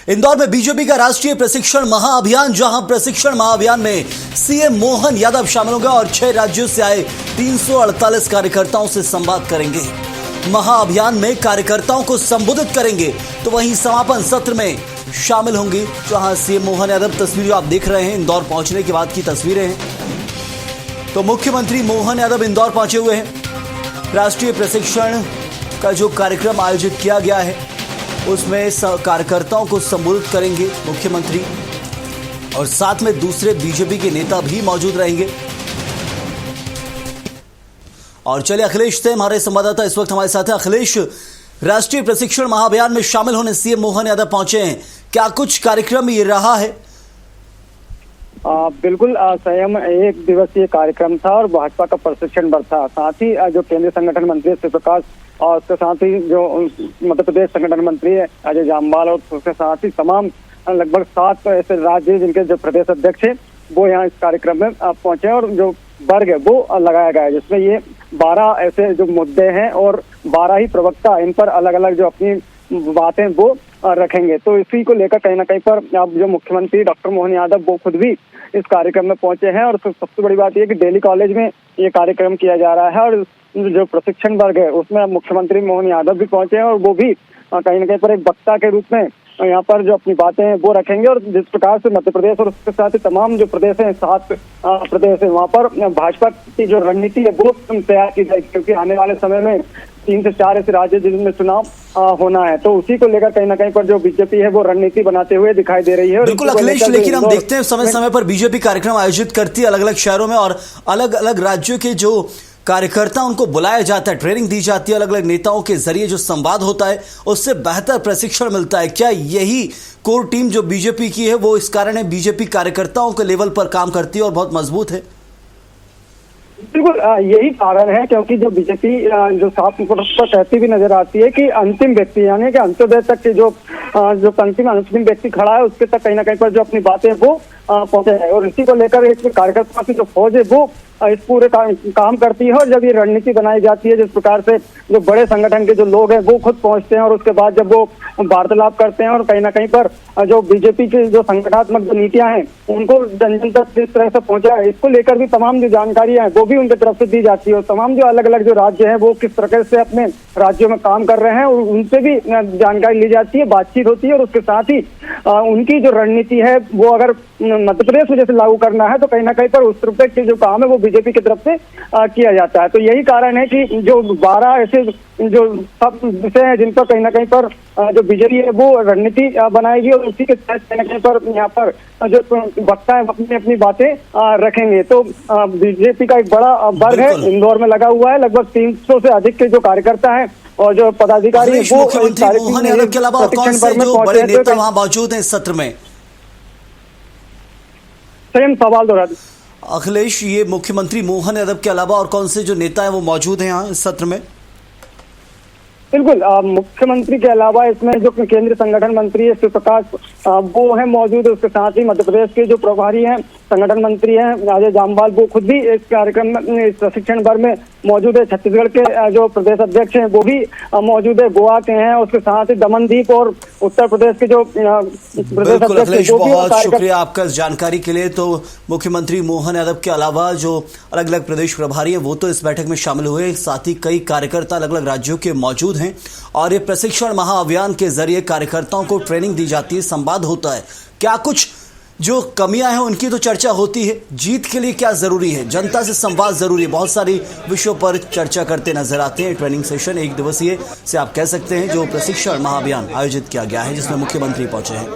इंदौर में बीजेपी का राष्ट्रीय प्रशिक्षण महाअभियान, जहां प्रशिक्षण महाअभियान में सीएम मोहन यादव शामिल होंगे और 6 राज्यों से आए 348 कार्यकर्ताओं से संवाद करेंगे। महाअभियान में कार्यकर्ताओं को संबोधित करेंगे तो वहीं समापन सत्र में शामिल होंगे, जहां सीएम मोहन यादव, तस्वीरें आप देख रहे हैं इंदौर पहुंचने के बाद की तस्वीरें हैं। तो मुख्यमंत्री मोहन यादव इंदौर पहुंचे हुए हैं। राष्ट्रीय प्रशिक्षण का जो कार्यक्रम आयोजित किया गया है उसमें कार्यकर्ताओं को संबोधित करेंगे मुख्यमंत्री, और साथ में दूसरे बीजेपी के नेता भी मौजूद रहेंगे। और चलिए अखिलेश से, हमारे संवाददाता इस वक्त हमारे साथ है। अखिलेश, राष्ट्रीय प्रशिक्षण महाअभियान में शामिल होने सीएम मोहन यादव पहुंचे हैं, क्या कुछ कार्यक्रम ये रहा है? बिल्कुल संयम 1 दिवसीय कार्यक्रम था और भाजपा का प्रशिक्षण वर्ग था। साथ ही जो केंद्रीय संगठन मंत्री शिव प्रकाश और उसके साथ ही जो मध्य प्रदेश संगठन मंत्री है अजय जामवाल और उसके साथ ही तमाम लगभग 7 ऐसे राज्य जिनके जो प्रदेश अध्यक्ष है वो यहाँ इस कार्यक्रम में पहुंचे और जो वर्ग है वो लगाया गया है, जिसमें ये 12 ऐसे जो मुद्दे हैं और 12 ही प्रवक्ता इन पर अलग अलग जो अपनी बातें वो रखेंगे। तो इसी को लेकर कहीं ना कहीं पर अब जो मुख्यमंत्री डॉक्टर मोहन यादव वो खुद भी इस कार्यक्रम में पहुंचे हैं। और सबसे बड़ी बात यह कि दिल्ली कॉलेज में ये कार्यक्रम किया जा रहा है और जो प्रशिक्षण वर्ग है उसमें मुख्यमंत्री मोहन यादव भी पहुंचे हैं और वो भी कहीं ना कहीं पर एक वक्ता के रूप में यहाँ पर जो अपनी बातें हैं वो रखेंगे। और जिस प्रकार से मध्य प्रदेश और उसके साथ ही तमाम जो प्रदेश हैं, 7 प्रदेश है, वहाँ पर भाजपा की जो रणनीति है वो तैयार की जाएगी, क्योंकि आने वाले समय में 3 से 4 ऐसे राज्य जिनमें चुनाव होना है। तो उसी को लेकर कहीं ना कहीं पर जो बीजेपी है वो रणनीति बनाते हुए दिखाई दे रही है। बिल्कुल अखिलेश, लेकिन हम देखते हैं समय समय पर बीजेपी कार्यक्रम आयोजित करती है अलग अलग शहरों में, और अलग अलग राज्यों के जो कार्यकर्ता उनको बुलाया जाता है, ट्रेनिंग दी जाती है, अलग अलग नेताओं के जरिए जो संवाद होता है उससे बेहतर प्रशिक्षण मिलता है। क्या यही कोर टीम जो बीजेपी की है वो इस कारण है बीजेपी कार्यकर्ताओं के लेवल पर काम करती है और बहुत मजबूत है? बिल्कुल यही कारण है, क्योंकि जो बीजेपी जो साफ कहती भी नजर आती है कि अंतिम व्यक्ति यानी कि अंत्योदय तक के जो अंतिम व्यक्ति खड़ा है उसके तक कहीं ना कहीं पर जो अपनी बातें वो पहुंचे है। और इसी को लेकर एक कार्यकर्ताओं की जो फौज है वो इस पूरे काम करती है। और जब ये रणनीति बनाई जाती है, जिस प्रकार से जो बड़े संगठन के जो लोग हैं वो खुद पहुंचते हैं और उसके बाद जब वो वार्तालाप करते हैं और कहीं ना कहीं पर जो बीजेपी की जो संगठनात्मक जो नीतियां हैं उनको जन जन तक किस तरह से पहुंचा है, इसको लेकर भी तमाम जो जानकारियां हैं वो भी उनकी तरफ से दी जाती है। और तमाम जो अलग अलग जो राज्य हैं वो किस तरह से अपने राज्यों में काम कर रहे हैं और उनसे भी जानकारी ली जाती है, बातचीत होती है। और उसके साथ ही उनकी जो रणनीति है वो अगर मध्य प्रदेश में जैसे लागू करना है तो कहीं ना कहीं पर उस तरह के जो काम है वो बीजेपी की तरफ से किया जाता है। तो यही कारण है कि जो 12 ऐसे जो सब विषय हैं जिन पर कहीं ना कहीं पर जो बीजेपी है वो रणनीति बनाएगी और उसी के तहत कहीं ना कहीं पर यहाँ पर जो वक्ता है अपनी अपनी बातें रखेंगे। तो बीजेपी का एक बड़ा वर्ग है इंदौर में लगा हुआ है, लगभग 300 से अधिक के जो कार्यकर्ता है और जो पदाधिकारी है वो मोहन यादव के अलावा कौन से जो बड़े नेता वहां मौजूद हैं इस सत्र में? सेम सवाल दोहरा अखिलेश, ये मुख्यमंत्री मोहन यादव के अलावा और कौन से जो नेता हैं वो मौजूद हैं यहाँ इस सत्र में? बिल्कुल मुख्यमंत्री के अलावा इसमें जो केंद्रीय संगठन मंत्री है शिव प्रकाश वो है मौजूद है। उसके साथ ही मध्य प्रदेश के जो प्रभारी हैं संगठन मंत्री हैं अजय जामवाल वो खुद भी इस कार्यक्रम में इस प्रशिक्षण वर्ग में मौजूद है। छत्तीसगढ़ के जो प्रदेश अध्यक्ष हैं वो भी मौजूद है, गोवा के हैं। उसके साथ ही दमनदीप और उत्तर प्रदेश के जो प्रदेश अध्यक्ष हैं। बहुत शुक्रिया आपका इस जानकारी के लिए। तो मुख्यमंत्री मोहन यादव के अलावा जो अलग अलग प्रदेश प्रभारी हैं वो तो इस बैठक में शामिल हुए, साथ ही कई कार्यकर्ता अलग अलग राज्यों के मौजूद हैं। और ये प्रशिक्षण महाअभियान के जरिए कार्यकर्ताओं को ट्रेनिंग दी जाती है, संवाद होता है। क्या कुछ जो कमियां हैं उनकी तो चर्चा होती है, जीत के लिए क्या जरूरी है, जनता से संवाद जरूरी है, बहुत सारी विषयों पर चर्चा करते नजर आते हैं। ट्रेनिंग सेशन 1 दिवसीय से आप कह सकते हैं जो प्रशिक्षण महाअभियान आयोजित किया गया है जिसमें मुख्यमंत्री पहुंचे हैं।